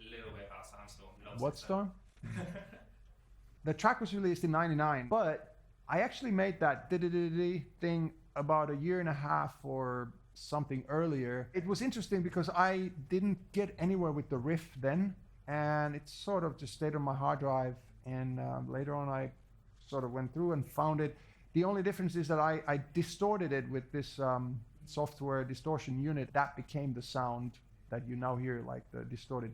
a little bit about Sandstorm. What storm? The track was released in '99, but I actually made that thing about a year and a half or something earlier. It was interesting because I didn't get anywhere with the riff then, and it sort of just stayed on my hard drive, and later on I sort of went through and found it. The only difference is that I distorted it with this software distortion unit. That became the sound that you now hear, like the distorted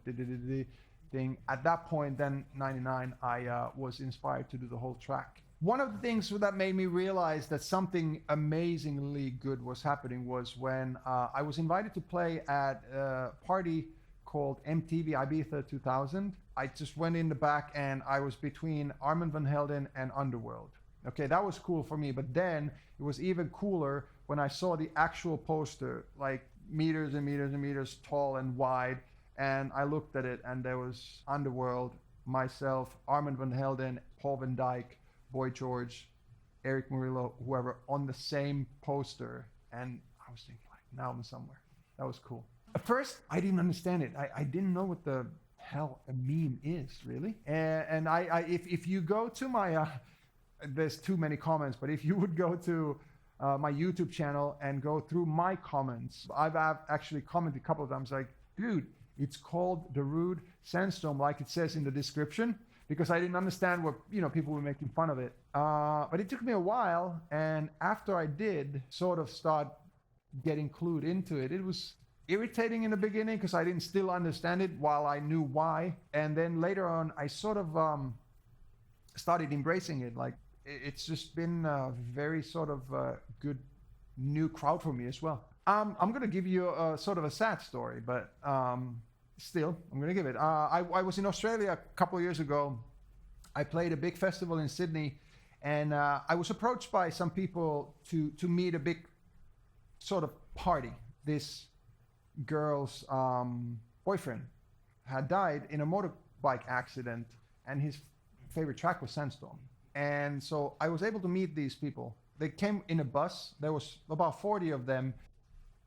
thing. At that point, then, '99, I was inspired to do the whole track. One of the things that made me realize that something amazingly good was happening was when I was invited to play at a party called MTV Ibiza 2000. I just went in the back and I was between Armand van Helden and Underworld. Okay, that was cool for me, but then it was even cooler when I saw the actual poster, like meters and meters and meters tall and wide, and I looked at it and there was Underworld, myself, Armand van Helden, Paul van Dyk, Boy George, Eric Murillo, whoever, on the same poster, and I was thinking, like, now I'm somewhere. That was cool. At first, I didn't understand it. I didn't know what the hell a meme is, really. And if you go to my, there's too many comments, but if you would go to my YouTube channel and go through my comments, I've actually commented a couple of times, like, dude, it's called Darude Sandstorm, like it says in the description, because I didn't understand what, people were making fun of it. But it took me a while, and after I did sort of start getting clued into it, it was irritating in the beginning because I didn't still understand it while I knew why. And then later on, I sort of started embracing it. Like, it's just been a very sort of good new crowd for me as well. I'm going to give you a sort of a sad story, but still, I'm going to give it. I was in Australia a couple of years ago. I played a big festival in Sydney, and I was approached by some people to meet a big sort of party. This girl's boyfriend had died in a motorbike accident, and his favorite track was Sandstorm. And so I was able to meet these people. They came in a bus. There was about 40 of them.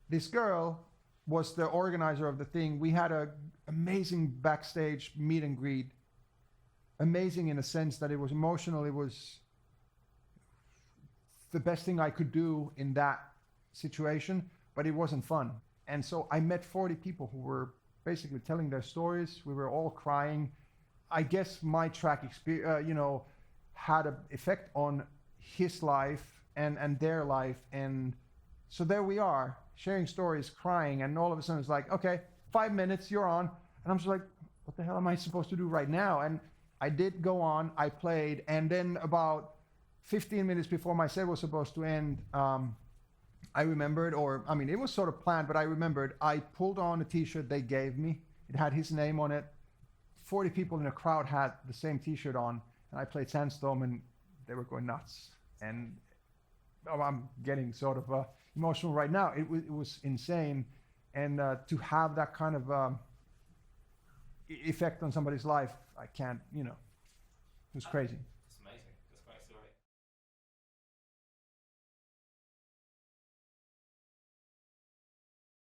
This girl was the organizer of the thing. We had an amazing backstage meet and greet. Amazing in a sense that it was emotional. It was the best thing I could do in that situation, but it wasn't fun. And so I met 40 people who were basically telling their stories. We were all crying. I guess my track had an effect on his life and their life. And so there we are, sharing stories, crying, and all of a sudden it's like, okay, 5 minutes, you're on. And I'm just like, what the hell am I supposed to do right now? And I did go on, I played, and then about 15 minutes before my set was supposed to end, I remembered, it was sort of planned, but I remembered, I pulled on a t-shirt they gave me. It had his name on it. 40 people in the crowd had the same t-shirt on, and I played Sandstorm, and they were going nuts. And I'm getting sort of emotional right now. It was insane, and to have that kind of effect on somebody's life, I can't, it was crazy.